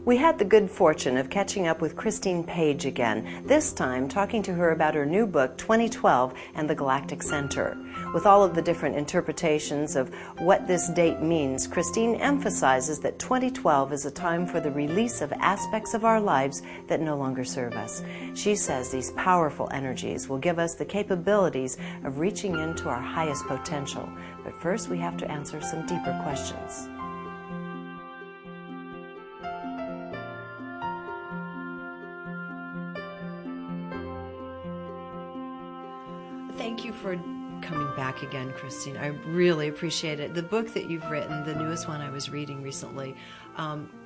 We had the good fortune of catching up with Christine Page again, this time talking to her about her new book, 2012 and the Galactic Center. With all of the different interpretations of what this date means, Christine emphasizes that 2012 is a time for the release of aspects of our lives that no longer serve us. She says these powerful energies will give us the capabilities of reaching into our highest potential. But first, we have to answer some deeper questions. Thank you for coming back again, Christine. I really appreciate it. The book that you've written, the newest one I was reading recently,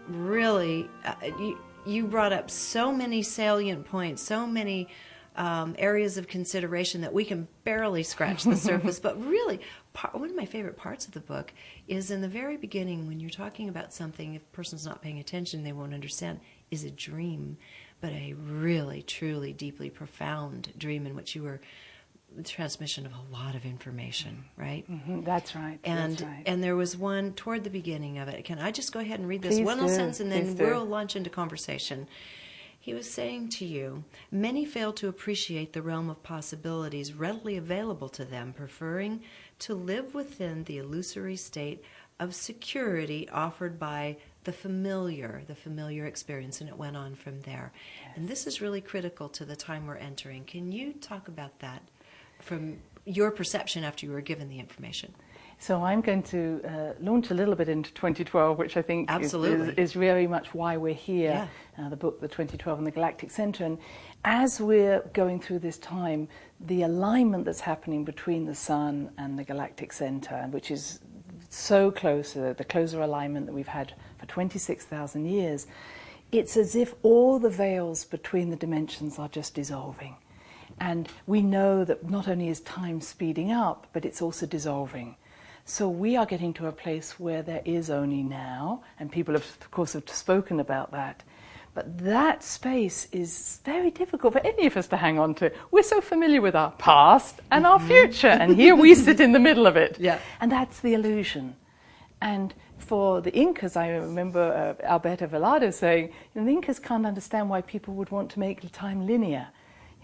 really, you brought up so many salient points, so many areas of consideration that we can barely scratch the surface. But really, one of my favorite parts of the book is in the very beginning when you're talking about something, if a person's not paying attention, they won't understand, is a dream, but a really, truly, deeply profound dream in which you were the transmission of a lot of information, right? Mm-hmm. That's right. And there was one toward the beginning of it. Can I just go ahead and read this one little sentence, and then we'll launch into conversation? He was saying to you, many fail to appreciate the realm of possibilities readily available to them, preferring to live within the illusory state of security offered by the familiar experience, and it went on from there. Yes. And this is really critical to the time we're entering. Can you talk about that from your perception after you were given the information? So I'm going to launch a little bit into 2012, which I think is very much why we're here, the book, The 2012 and the Galactic Center. And as we're going through this time, the alignment that's happening between the Sun and the Galactic Center, which is so close, the closer alignment that we've had for 26,000 years, it's as if all the veils between the dimensions are just dissolving. And we know that not only is time speeding up, but it's also dissolving. So we are getting to a place where there is only now, and people have, of course, have spoken about that. But that space is very difficult for any of us to hang on to. We're so familiar with our past and our future, and here we sit in the middle of it. Yeah. And that's the illusion. And for the Incas, I remember Alberto Velado saying, the Incas can't understand why people would want to make time linear.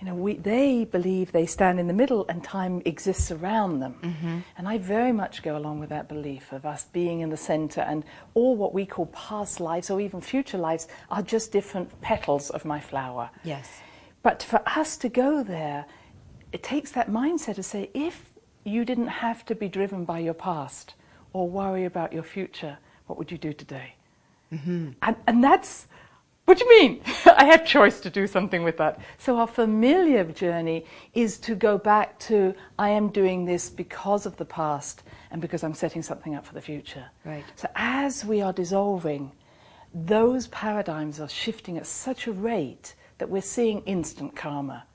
They believe they stand in the middle and time exists around them. Mm-hmm. And I very much go along with that belief of us being in the center, and all what we call past lives or even future lives are just different petals of my flower. Yes. But for us to go there, it takes that mindset to say, if you didn't have to be driven by your past or worry about your future, what would you do today? Mm-hmm. And that's... What do you mean? I have choice to do something with that. So our familiar journey is to go back to, I am doing this because of the past and because I'm setting something up for the future. Right. So as we are dissolving, those paradigms are shifting at such a rate that we're seeing instant karma.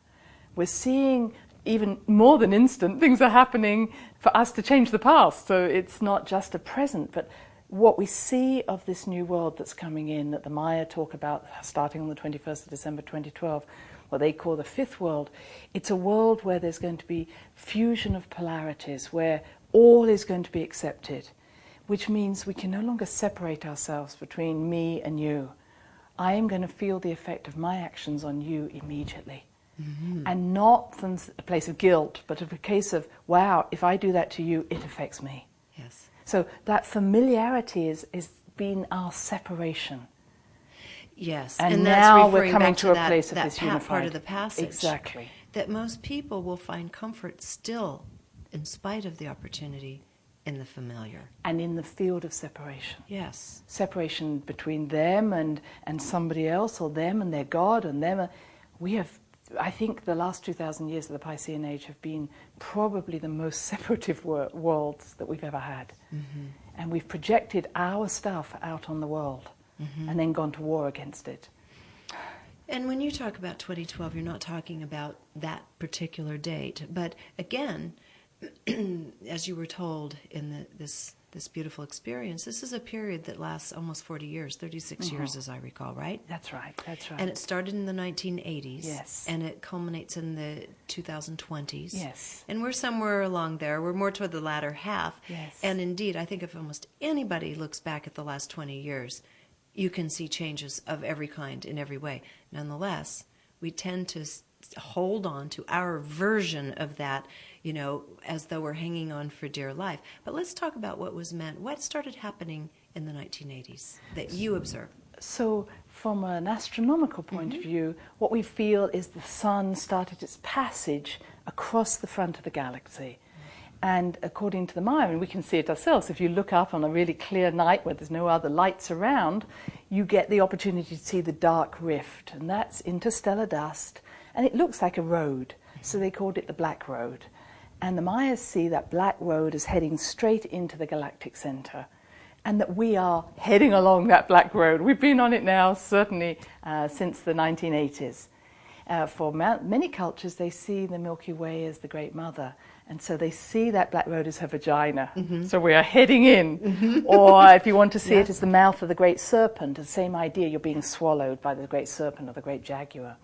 We're seeing even more than instant, things are happening for us to change the past. So it's not just a present, but what we see of this new world that's coming in, that the Maya talk about starting on the 21st of December 2012, what they call the fifth world, it's a world where there's going to be fusion of polarities, where all is going to be accepted, which means we can no longer separate ourselves between me and you. I am going to feel the effect of my actions on you immediately. Mm-hmm. And not from a place of guilt, but of a case of, wow, if I do that to you, it affects me. Yes. So that familiarity is been our separation. Yes, and now we're coming to a place of this unified part of the passage. Exactly. That most people will find comfort still, in spite of the opportunity, in the familiar. And in the field of separation. Yes. Separation between them and somebody else, or them and their God, and them. We have, I think the last 2,000 years of the Piscean Age have been probably the most separative worlds that we've ever had. Mm-hmm. And we've projected our stuff out on the world, mm-hmm. and then gone to war against it. And when you talk about 2012, you're not talking about that particular date. But again, as you were told in this beautiful experience, this is a period that lasts almost 40 years, 36 mm-hmm. years as I recall, right? That's right, that's right. And it started in the 1980s. Yes. And it culminates in the 2020s. Yes. And we're somewhere along there. We're more toward the latter half. Yes. And indeed, I think if almost anybody looks back at the last 20 years, you can see changes of every kind in every way. Nonetheless, we tend to hold on to our version of that, as though we're hanging on for dear life. But let's talk about what was meant. What started happening in the 1980s that you observed? So from an astronomical point of view, what we feel is the sun started its passage across the front of the galaxy. And according to the Maya, and we can see it ourselves, if you look up on a really clear night where there's no other lights around, you get the opportunity to see the dark rift, and that's interstellar dust, and it looks like a road, so they called it the Black Road. And the Mayas see that Black Road as heading straight into the galactic center, and that we are heading along that Black Road. We've been on it now, certainly, since the 1980s. For many cultures, they see the Milky Way as the Great Mother, and so they see that Black Road as her vagina. So we are heading in. Or if you want to see it as the mouth of the Great Serpent, the same idea, you're being swallowed by the Great Serpent or the Great Jaguar.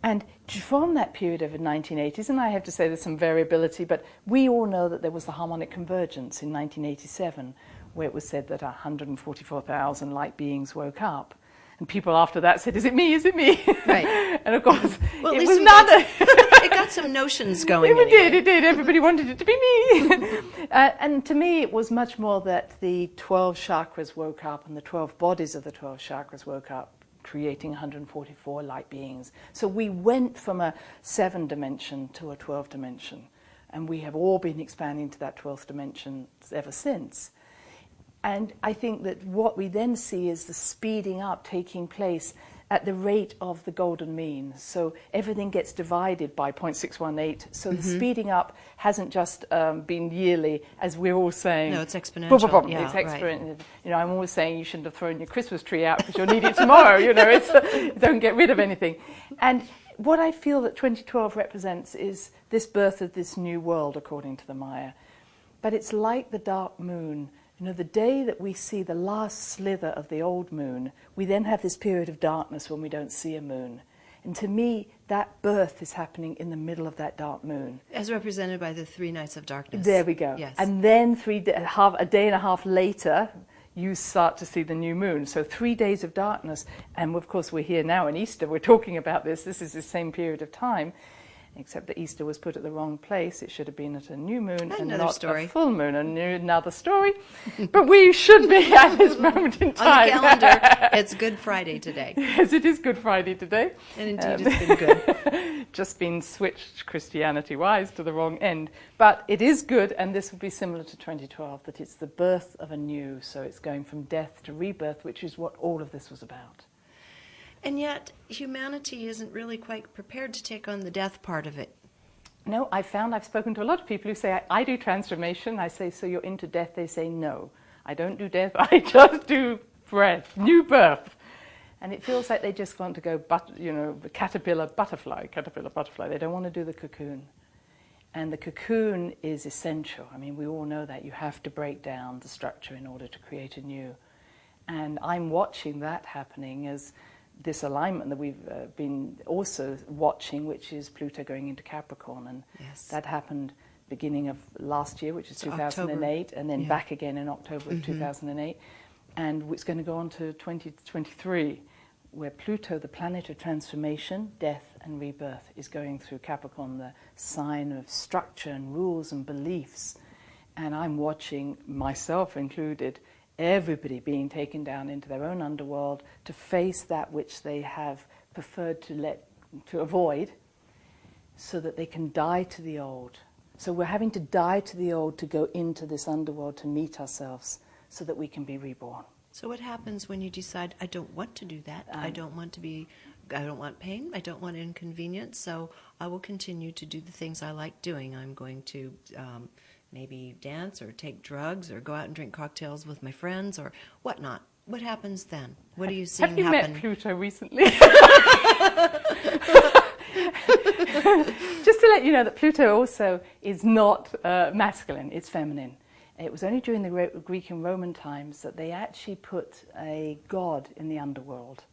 And from that period of the 1980s, and I have to say there's some variability, but we all know that there was the harmonic convergence in 1987, where it was said that 144,000 light beings woke up. And people after that said, is it me, is it me? Right. And of course, well, it was none of it got some notions going. It did. Everybody wanted it to be me. And to me, it was much more that the 12 chakras woke up and the 12 bodies of the 12 chakras woke up, creating 144 light beings. So we went from a 7 dimension to a 12 dimension. And we have all been expanding to that 12th dimension ever since. And I think that what we then see is the speeding up taking place at the rate of the golden mean. So everything gets divided by 0.618. So the speeding up hasn't just been yearly, as we're all saying. No, it's exponential. Boom, boom, boom. Yeah, it's exponential. Right. I'm always saying you shouldn't have thrown your Christmas tree out because you'll need it tomorrow. Don't get rid of anything. And what I feel that 2012 represents is this birth of this new world, according to the Maya. But it's like the dark moon. The day that we see the last slither of the old moon, we then have this period of darkness when we don't see a moon. And to me, that birth is happening in the middle of that dark moon. As represented by the 3 nights of darkness. There we go. Yes. And then a day and a half later, you start to see the new moon. So 3 days of darkness. And of course, we're here now in Easter. We're talking about this. This is the same period of time. Except that Easter was put at the wrong place. It should have been at a new moon and not a full moon. Another story. But we should be at this moment in time. On the calendar, it's Good Friday today. Yes, it is Good Friday today. And indeed, it's been good. Just been switched Christianity-wise to the wrong end. But it is good, and this will be similar to 2012, that it's the birth of a new. So it's going from death to rebirth, which is what all of this was about. And yet, humanity isn't really quite prepared to take on the death part of it. No, I've spoken to a lot of people who say, I do transformation. I say, so you're into death? They say, no, I don't do death. I just do breath, new birth. And it feels like they just want to go, caterpillar, butterfly. They don't want to do the cocoon. And the cocoon is essential. I mean, we all know that. You have to break down the structure in order to create a new. And I'm watching that happening as this alignment that we've been also watching, which is Pluto going into Capricorn. And that happened beginning of last year, which is 2008, October. And then back again in October of 2008. And it's going to go on to 2023, where Pluto, the planet of transformation, death and rebirth, is going through Capricorn, the sign of structure and rules and beliefs. And I'm watching, myself included, everybody being taken down into their own underworld to face that which they have preferred to avoid, so that they can die to the old. So we're having to die to the old to go into this underworld to meet ourselves so that we can be reborn. So what happens when you decide, I don't want to do that, I don't want pain, I don't want inconvenience, so I will continue to do the things I like doing. I'm going to maybe dance or take drugs or go out and drink cocktails with my friends or whatnot. What happens then? What are you seeing happen? Have you met Pluto recently? Just to let you know that Pluto also is not masculine, it's feminine. It was only during the Greek and Roman times that they actually put a god in the underworld.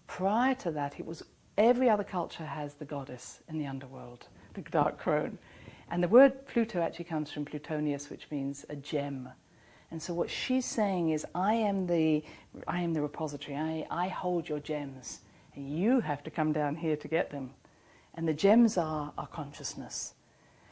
Prior to that, it was every other culture has the goddess in the underworld, the dark crone. And the word Pluto actually comes from Plutonius, which means a gem. And so what she's saying is, I am the repository. I hold your gems, and you have to come down here to get them. And the gems are our consciousness.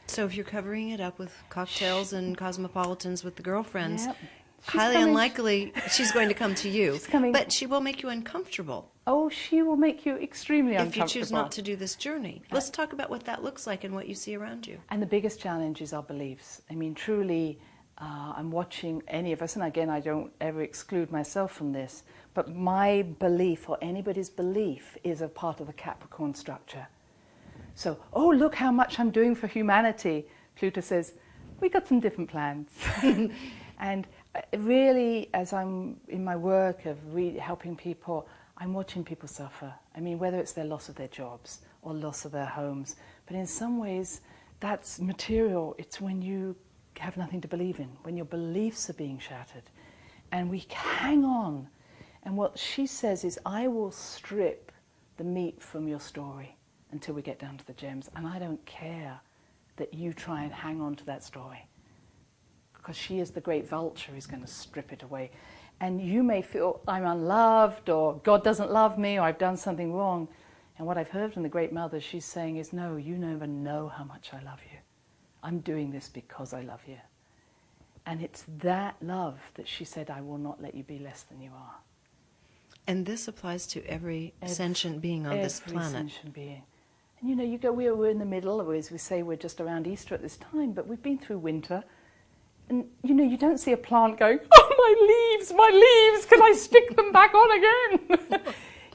So if you're covering it up with cocktails and cosmopolitans with the girlfriends, yep. highly unlikely she's going to come to you. She's coming. But she will make you uncomfortable. Oh, she will make you extremely uncomfortable. If you choose not to do this journey. Let's talk about what that looks like and what you see around you. And the biggest challenge is our beliefs. I mean, truly, I'm watching any of us, and again, I don't ever exclude myself from this, but my belief, or anybody's belief, is a part of the Capricorn structure. So, oh, look how much I'm doing for humanity. Pluto says, we got some different plans. And really, as I'm in my work of helping people, I'm watching people suffer. I mean, whether it's their loss of their jobs or loss of their homes. But in some ways, that's material. It's when you have nothing to believe in, when your beliefs are being shattered. And we hang on. And what she says is, I will strip the meat from your story until we get down to the gems. And I don't care that you try and hang on to that story, because she is the great vulture who's going to strip it away. And you may feel I'm unloved, or God doesn't love me, or I've done something wrong. And what I've heard from the Great Mother, she's saying is, no, you never know how much I love you. I'm doing this because I love you. And it's that love that she said, I will not let you be less than you are. And this applies to every sentient being on this planet. Every sentient being. And you know, we're in the middle, as we say, we're just around Easter at this time, but we've been through winter. And, you know, you don't see a plant going, oh, my leaves, can I stick them back on again?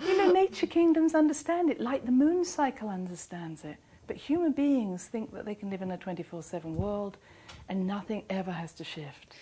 You know, nature kingdoms understand it, like the moon cycle understands it. But human beings think that they can live in a 24/7 world and nothing ever has to shift.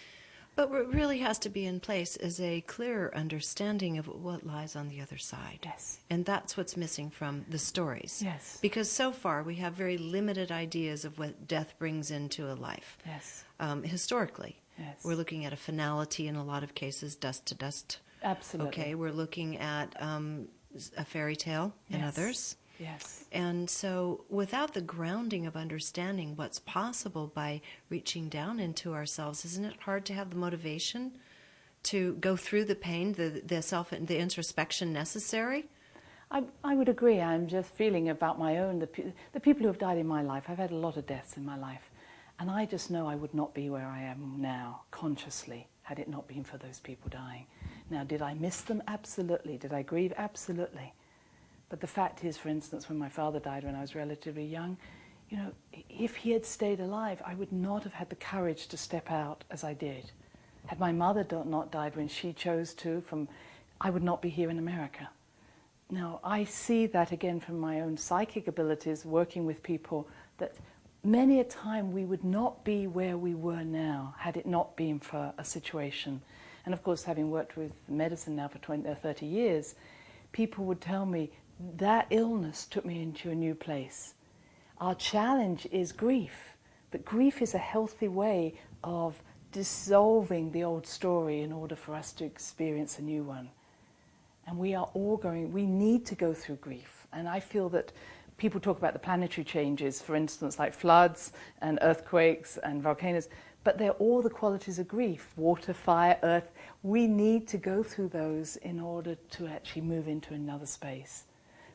But what really has to be in place is a clearer understanding of what lies on the other side. Yes. And that's what's missing from the stories. Yes. Because so far we have very limited ideas of what death brings into a life. Yes. Historically. Yes. We're looking at a finality in a lot of cases, dust to dust. Absolutely. Okay, we're looking at a fairy tale in others. Yes. And so without the grounding of understanding what's possible by reaching down into ourselves, isn't it hard to have the motivation to go through the pain, the introspection necessary? I would agree. I'm just feeling about my own, the people who have died in my life. I've had a lot of deaths in my life. And I just know I would not be where I am now, consciously, had it not been for those people dying. Now, did I miss them? Absolutely. Did I grieve? Absolutely. But the fact is, for instance, when my father died when I was relatively young, you know, if he had stayed alive, I would not have had the courage to step out as I did. Had my mother not died when she chose to, I would not be here in America. Now, I see that again from my own psychic abilities, working with people, that many a time we would not be where we were now had it not been for a situation. And of course, having worked with medicine now for 20 or 30 years, people would tell me, that illness took me into a new place. Our challenge is grief, but grief is a healthy way of dissolving the old story in order for us to experience a new one. And we need to go through grief. And I feel that people talk about the planetary changes, for instance, like floods and earthquakes and volcanoes, but they're all the qualities of grief, water, fire, earth. We need to go through those in order to actually move into another space.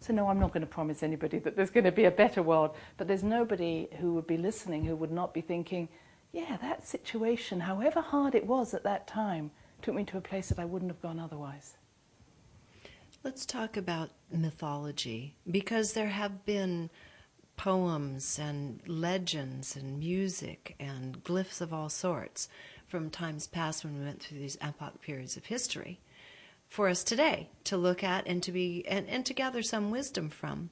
So no, I'm not going to promise anybody that there's going to be a better world, but there's nobody who would be listening who would not be thinking, yeah, that situation, however hard it was at that time, took me to a place that I wouldn't have gone otherwise. Let's talk about mythology, because there have been poems and legends and music and glyphs of all sorts from times past when we went through these epoch periods of history for us today to look at and to gather some wisdom from.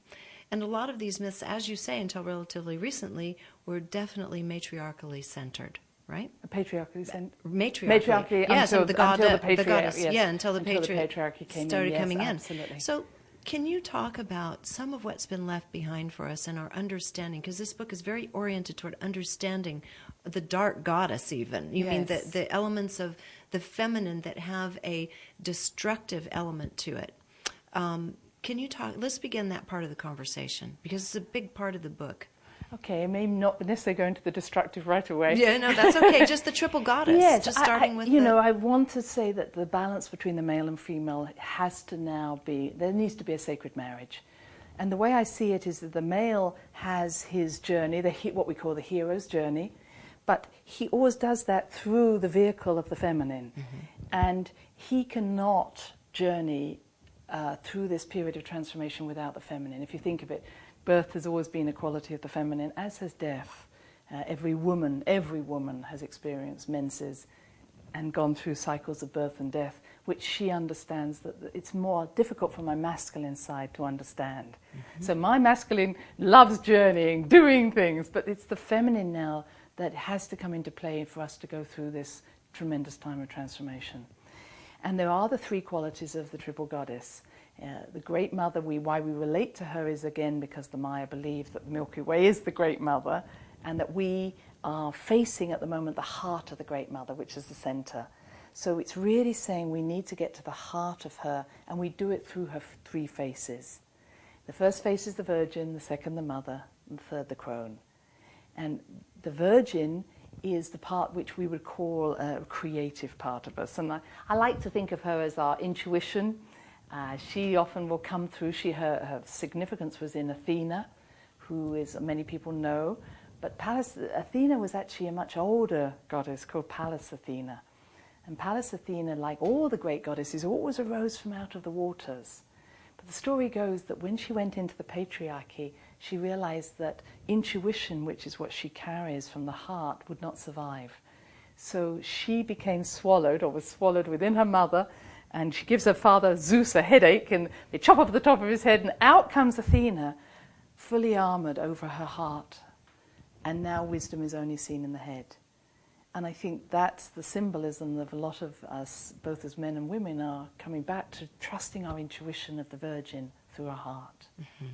And a lot of these myths, as you say, until relatively recently, were definitely matriarchally centered. Right? Patriarchy. Matriarchy. Yes, until the goddess. Yes, yeah, until the patriarchy started coming in. Absolutely. So, can you talk about some of what's been left behind for us in our understanding? Because this book is very oriented toward understanding the dark goddess. Even you mean the elements of the feminine that have a destructive element to it. Can you talk? Let's begin that part of the conversation because it's a big part of the book. Okay, maybe not necessarily going to the destructive right away. Yeah, no, that's okay. Just the triple goddess. Yes, just starting with you know, I want to say that the balance between the male and female has to now be, there needs to be a sacred marriage. And the way I see it is that the male has his journey, what we call the hero's journey, but he always does that through the vehicle of the feminine. Mm-hmm. And he cannot journey through this period of transformation without the feminine. If you think of it, birth has always been a quality of the feminine, as has death. Every woman has experienced menses and gone through cycles of birth and death, which she understands that it's more difficult for my masculine side to understand. Mm-hmm. So my masculine loves journeying, doing things, but it's the feminine now that has to come into play for us to go through this tremendous time of transformation. And there are the three qualities of the triple goddess. The Great Mother, why we relate to her is again because the Maya believe that the Milky Way is the Great Mother, and that we are facing at the moment the heart of the Great Mother, which is the center. So it's really saying we need to get to the heart of her, and we do it through her three faces. The first face is the Virgin, the second the Mother, and the third the Crone. And the Virgin is the part which we would call a creative part of us. And I like to think of her as our intuition. She often will come through. Her significance was in Athena, who is, many people know. But Athena was actually a much older goddess called Pallas Athena. And Pallas Athena, like all the great goddesses, always arose from out of the waters. But the story goes that when she went into the patriarchy, she realized that intuition, which is what she carries from the heart, would not survive. So she became swallowed, or was swallowed within her mother, and she gives her father Zeus a headache, and they chop off the top of his head, and out comes Athena, fully armored over her heart. And now wisdom is only seen in the head. And I think that's the symbolism of a lot of us, both as men and women, are coming back to trusting our intuition of the Virgin through our heart. Mm-hmm.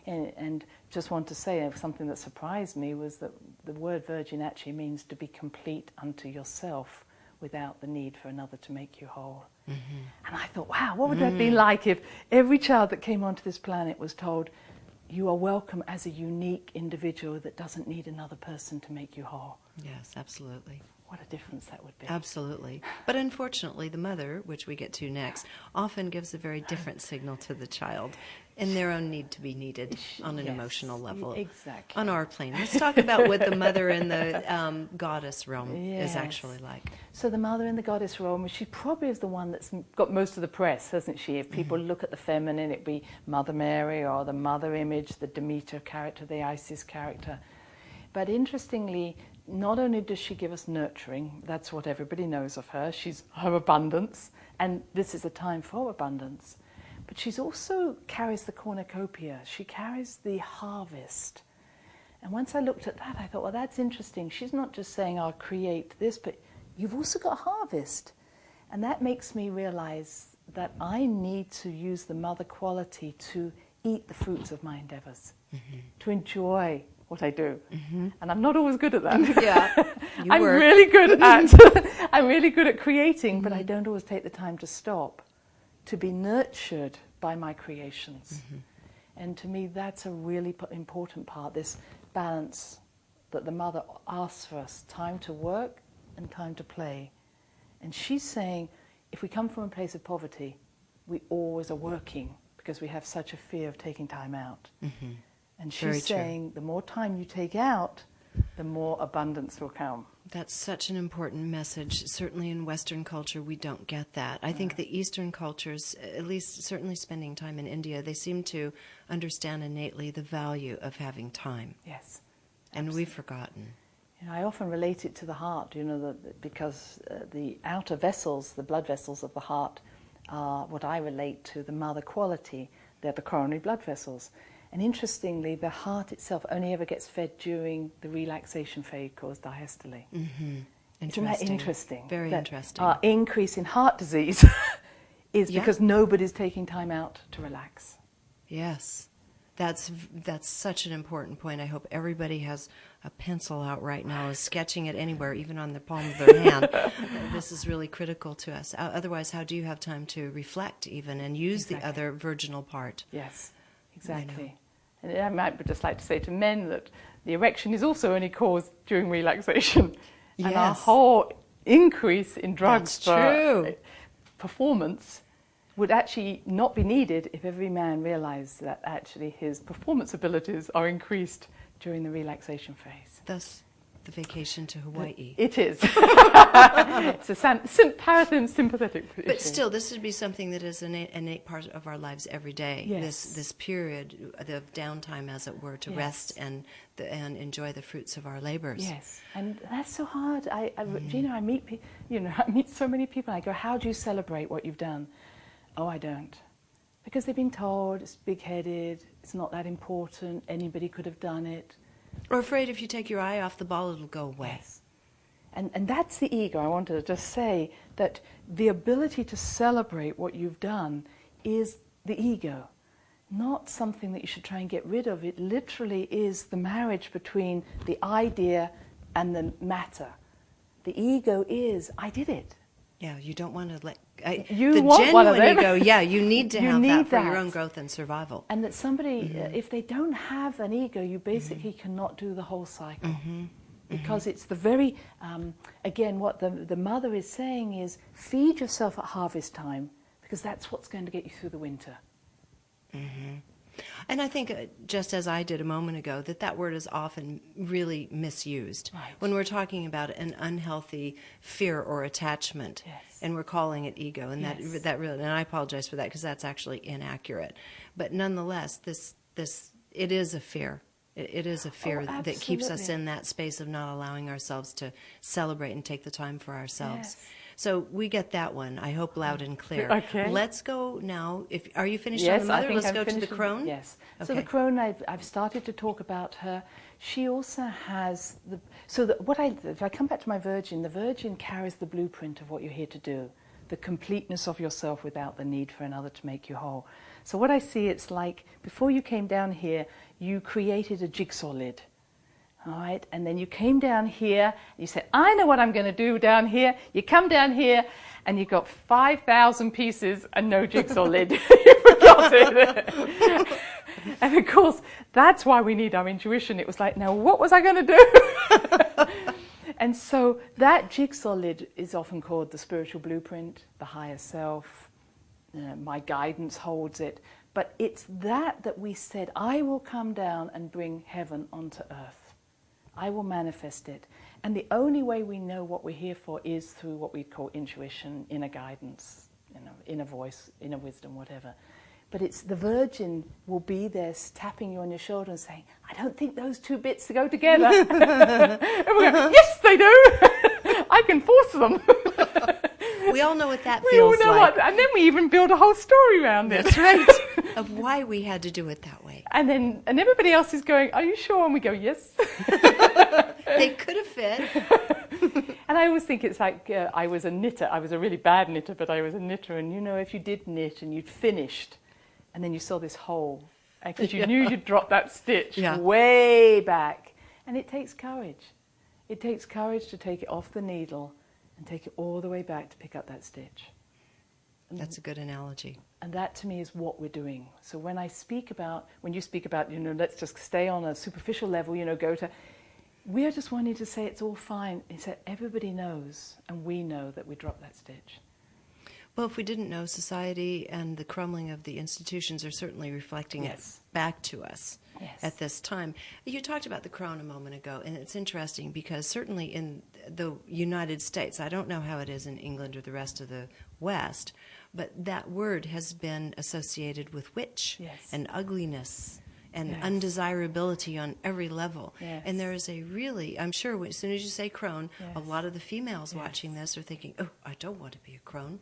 And just want to say, something that surprised me was that the word virgin actually means to be complete unto yourself without the need for another to make you whole. Mm-hmm. And I thought, wow, what would that be like if every child that came onto this planet was told, you are welcome as a unique individual that doesn't need another person to make you whole. Yes, absolutely. What a difference that would be. Absolutely. But unfortunately, the mother, which we get to next, often gives a very different signal to the child in their own need to be needed on an emotional level. Exactly. On our plane. Let's talk about what the mother in the goddess realm is actually like. So the mother in the goddess realm, she probably is the one that's got most of the press, hasn't she? If people look at the feminine, it'd be Mother Mary or the mother image, the Demeter character, the Isis character. But interestingly, not only does she give us nurturing, that's what everybody knows of her, she's her abundance, and this is a time for abundance. But she's also carries the cornucopia, she carries the harvest. And once I looked at that, I thought, well, that's interesting. She's not just saying, I'll create this, but you've also got harvest. And that makes me realize that I need to use the mother quality to eat the fruits of my endeavors, to enjoy what I do. And I'm not always good at that. I'm really good at creating, but I don't always take the time to stop, to be nurtured by my creations. And to me, that's a really important part, this balance that the mother asks for us, time to work and time to play. And she's saying, if we come from a place of poverty, we always are working because we have such a fear of taking time out. And she's saying, the more time you take out, the more abundance will come. That's such an important message. Certainly in Western culture, we don't get that. I think the Eastern cultures, at least certainly spending time in India, they seem to understand innately the value of having time. Yes. And absolutely. We've forgotten. You know, I often relate it to the heart, you know, because the outer vessels, the blood vessels of the heart, are what I relate to the mother quality. They're the coronary blood vessels. And interestingly, the heart itself only ever gets fed during the relaxation phase called diastole. Isn't that interesting? Very interesting. Our increase in heart disease is because nobody's taking time out to relax. Yes. That's such an important point. I hope everybody has a pencil out right now, is sketching it anywhere, even on the palm of their hand. This is really critical to us. Otherwise, how do you have time to reflect even and use the other virginal part? Yes, exactly. And I might just like to say to men that the erection is also only caused during relaxation. Yes. And our whole increase in drugs That's for true. performance would actually not be needed if every man realized that actually his performance abilities are increased during the relaxation phase. Thus, the vacation to Hawaii. It is. It's a parasympathetic issue. But still, this would be something that is an innate part of our lives every day. Yes. This period of downtime, as it were, to rest and enjoy the fruits of our labors. Yes, and that's so hard. I meet so many people. I go, how do you celebrate what you've done? Oh, I don't, because they've been told it's big-headed. It's not that important. Anybody could have done it. Or afraid if you take your eye off the ball, it'll go away. Yes. And that's the ego. I wanted to just say that the ability to celebrate what you've done is the ego, not something that you should try and get rid of. It literally is the marriage between the idea and the matter. The ego is, I did it. Yeah, you don't want to let... the genuine ego, yeah, you need to You have need that for that. your own growth and survival. And that somebody, if they don't have an ego, you basically cannot do the whole cycle. Because it's the very, again, what the mother is saying is, feed yourself at harvest time, because that's what's going to get you through the winter. And I think, just as I did a moment ago, that word is often really misused. Right. When we're talking about an unhealthy fear or attachment, and we're calling it ego, and that really, and I apologize for that because that's actually inaccurate. But nonetheless, it is a fear. It is a fear that keeps us in that space of not allowing ourselves to celebrate and take the time for ourselves. Yes. So we get that one, I hope, loud and clear. Okay. Let's go now. Are you finished Yes, on the mother? I think Let's I'm go to the finishing. crone? Yes. Okay. So the crone, I've started to talk about her. She also has if I come back to my Virgin, the Virgin carries the blueprint of what you're here to do, the completeness of yourself without the need for another to make you whole. So what I see, it's like before you came down here, you created a jigsaw lid. All right, and then you came down here, and you said, I know what I'm going to do down here. You come down here, and you got 5,000 pieces and no jigsaw lid. You forgot it. And of course, that's why we need our intuition. It was like, now what was I going to do? And so that jigsaw lid is often called the spiritual blueprint, the higher self. My guidance holds it. But it's that we said, I will come down and bring heaven onto earth. I will manifest it. And the only way we know what we're here for is through what we call intuition, inner guidance, inner voice, inner wisdom, whatever. But it's the Virgin will be there tapping you on your shoulder and saying, I don't think those two bits go together. And we go, yes, they do. I can force them. We all know what that We all feels know like. and then we even build a whole story around it. That's right. Of why we had to do it that way. And everybody else is going, are you sure? And we go, yes. They could have fit. And I always think it's like I was a knitter. I was a really bad knitter, but I was a knitter. And if you did knit and you'd finished, and then you saw this hole, because you knew you'd dropped that stitch way back. And it takes courage. It takes courage to take it off the needle and take it all the way back to pick up that stitch. That's a good analogy. And that to me is what we're doing. So when you speak about, let's just stay on a superficial level, we're just wanting to say it's all fine. It's that everybody knows, and we know that we dropped that stitch. Well, if we didn't know, society and the crumbling of the institutions are certainly reflecting it back to us at this time. You talked about the crone a moment ago, and it's interesting because certainly in the United States, I don't know how it is in England or the rest of the West, but that word has been associated with witch and ugliness and undesirability on every level. And there is a really, I'm sure as soon as you say crone, a lot of the females watching this are thinking, oh, I don't want to be a crone.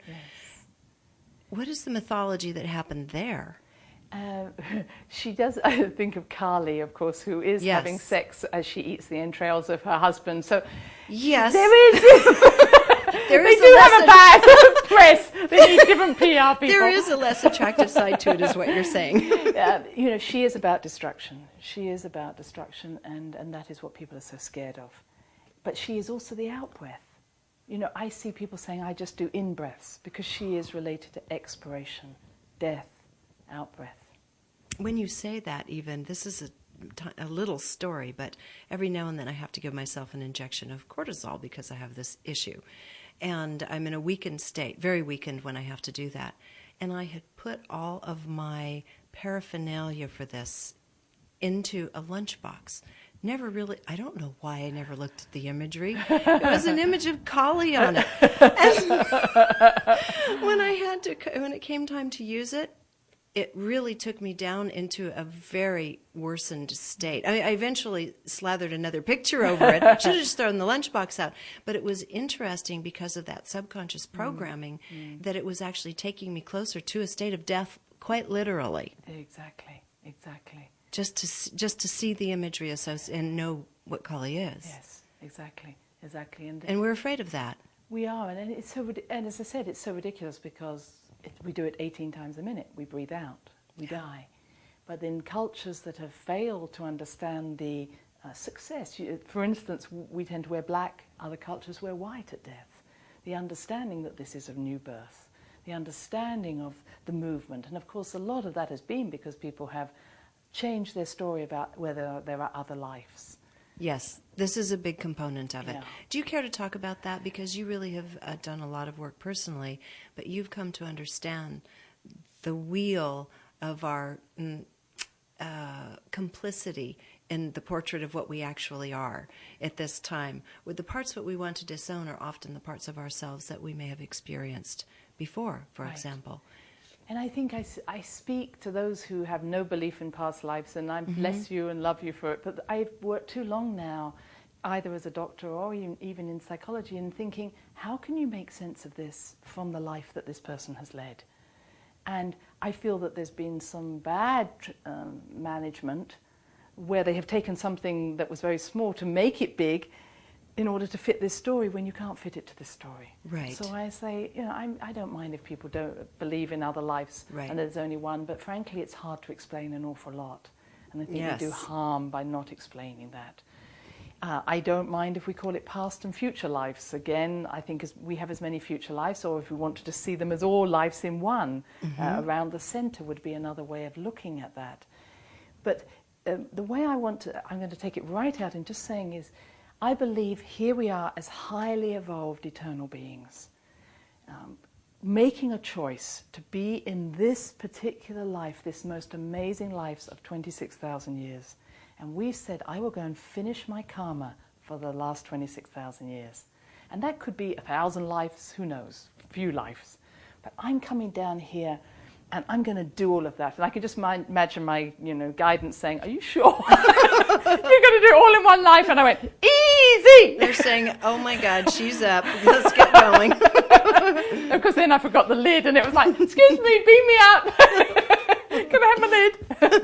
What is the mythology that happened there? She does think of Kali, of course, who is having sex as she eats the entrails of her husband. So there is... They do have a bad press. They need different PR people. There is a less attractive side to it, is what you're saying. She is about destruction. She is about destruction, and that is what people are so scared of. But she is also the out-breath. I see people saying, I just do in-breaths, because she is related to expiration, death, out-breath. When you say that, even, this is a little story, but every now and then I have to give myself an injection of cortisol because I have this issue. And I'm in a weakened state, very weakened when I have to do that. And I had put all of my paraphernalia for this into a lunchbox. Never really, I don't know why I never looked at the imagery. It was an image of Kali on it. And when it came time to use it, it really took me down into a very worsened state. I eventually slathered another picture over it. Should have just thrown the lunchbox out. But it was interesting because of that subconscious programming that it was actually taking me closer to a state of death, quite literally. Exactly. Just to see the imagery and know what Kali is. Yes, exactly. And we're afraid of that. We are, and as I said, it's so ridiculous because we do it 18 times a minute. We breathe out, we die. But in cultures that have failed to understand the success, for instance, we tend to wear black, other cultures wear white at death. The understanding that this is a new birth, the understanding of the movement, and of course a lot of that has been because people have changed their story about whether there are other lives. Yes, this is a big component of it. Yeah. Do you care to talk about that? Because you really have done a lot of work personally, but you've come to understand the wheel of our complicity in the portrait of what we actually are at this time. With the parts that we want to disown are often the parts of ourselves that we may have experienced before, for example. And I think I speak to those who have no belief in past lives, and I bless you and love you for it. But I've worked too long now, either as a doctor or even in psychology, and thinking, how can you make sense of this from the life that this person has led? And I feel that there's been some bad management where they have taken something that was very small to make it big in order to fit this story when you can't fit it to this story. Right. So I say, I don't mind if people don't believe in other lives and there's only one, but frankly it's hard to explain an awful lot. And I think we do harm by not explaining that. I don't mind if we call it past and future lives. Again, I think we have as many future lives, or if we wanted to see them as all lives in one, around the center would be another way of looking at that. But the way I'm going to take it right out and just saying is, I believe here we are as highly evolved eternal beings, making a choice to be in this particular life, this most amazing life of 26,000 years. And we said, I will go and finish my karma for the last 26,000 years. And that could be 1,000 lives, who knows, few lives. But I'm coming down here and I'm going to do all of that. And I could just imagine my guidance saying, are you sure? You're going to do it all in one life? And I went, easy! They're saying, oh my God, she's up. Let's get going. Of course, then I forgot the lid and it was like, excuse me, beam me up. Can I have my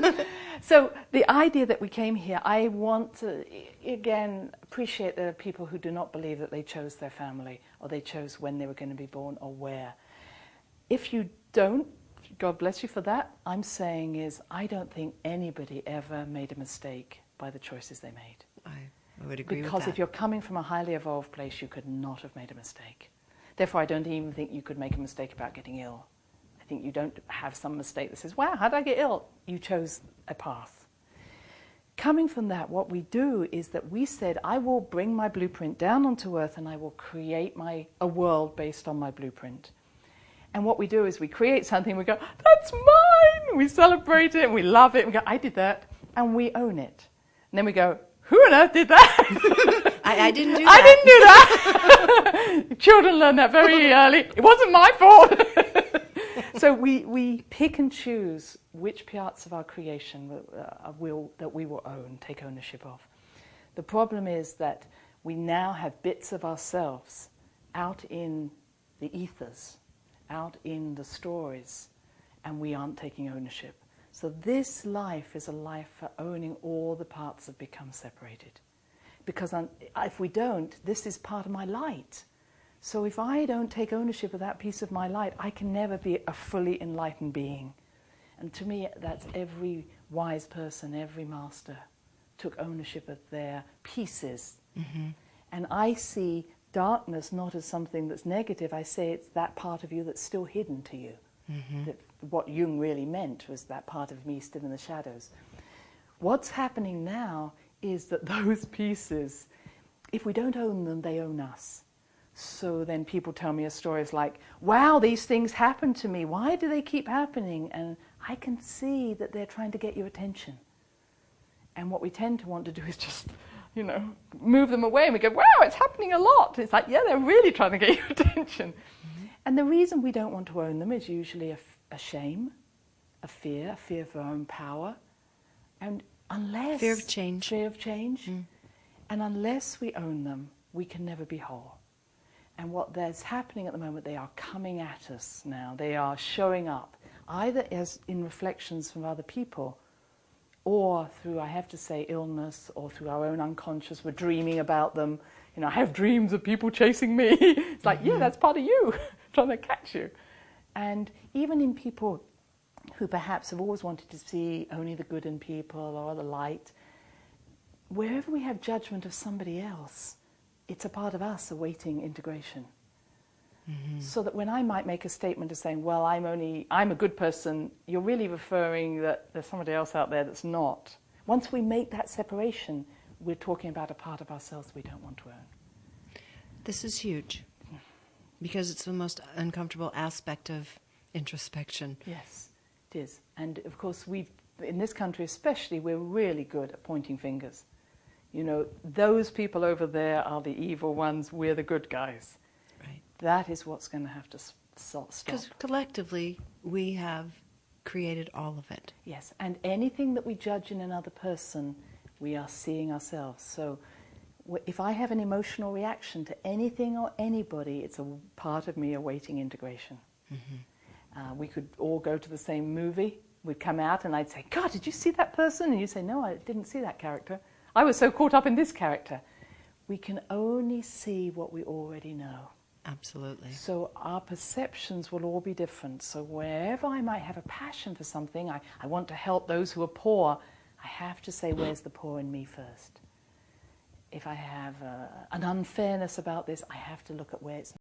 lid? So the idea that we came here, I want to, again, appreciate the people who do not believe that they chose their family or they chose when they were going to be born or where. If you don't, God bless you for that, I'm saying is I don't think anybody ever made a mistake by the choices they made. I would agree with that. Because if you're coming from a highly evolved place, you could not have made a mistake. Therefore, I don't even think you could make a mistake about getting ill. I think you don't have some mistake that says, wow, how did I get ill? You chose a path. Coming from that, what we do is that we said, I will bring my blueprint down onto earth and I will create a world based on my blueprint. And what we do is we create something, we go, that's mine! We celebrate it and we love it. We go, I did that. And we own it. And then we go, who on earth did that? I didn't do that. I didn't do that. Children learn that very early. It wasn't my fault. So we pick and choose which parts of our creation that we will own, take ownership of. The problem is that we now have bits of ourselves out in the ethers, out in the stories, and we aren't taking ownership. So this life is a life for owning all the parts that become separated. Because if we don't, this is part of my light. So if I don't take ownership of that piece of my light, I can never be a fully enlightened being. And to me, that's every wise person, every master took ownership of their pieces. Mm-hmm. And I see darkness not as something that's negative. I say it's that part of you that's still hidden to you. Mm-hmm. That what Jung really meant was that part of me still in the shadows. What's happening now is that those pieces, if we don't own them, they own us. So then people tell me stories like, wow, these things happen to me. Why do they keep happening? And I can see that they're trying to get your attention. And what we tend to want to do is just, you know, move them away. And we go, wow, it's happening a lot. It's like, yeah, they're really trying to get your attention. Mm-hmm. And the reason we don't want to own them is usually a shame, a fear for our own power. And unless... Fear of change. Fear of change. Mm. And unless we own them, we can never be whole. And what there's happening at the moment, they are coming at us now. They are showing up, either as in reflections from other people, or through, I have to say, illness, or through our own unconscious. We're dreaming about them. You know, I have dreams of people chasing me. It's like, yeah, that's part of you, trying to catch you. And even in people who perhaps have always wanted to see only the good in people or the light, wherever we have judgment of somebody else, it's a part of us awaiting integration. Mm-hmm. So that when I might make a statement of saying, well, I'm a good person, you're really referring that there's somebody else out there that's not. Once we make that separation, we're talking about a part of ourselves we don't want to own. This is huge, because it's the most uncomfortable aspect of introspection. Yes, it is. And of course, in this country especially, we're really good at pointing fingers. You know, those people over there are the evil ones, we're the good guys. Right. That is what's going to have to stop. Because collectively, we have created all of it. Yes, and anything that we judge in another person, we are seeing ourselves. So if I have an emotional reaction to anything or anybody, it's a part of me awaiting integration. Mm-hmm. We could all go to the same movie. We'd come out and I'd say, God, did you see that person? And you'd say, no, I didn't see that character. I was so caught up in this character. We can only see what we already know. Absolutely. So our perceptions will all be different. So wherever I might have a passion for something, I want to help those who are poor, I have to say, where's the poor in me first? If I have an unfairness about this, I have to look at where it's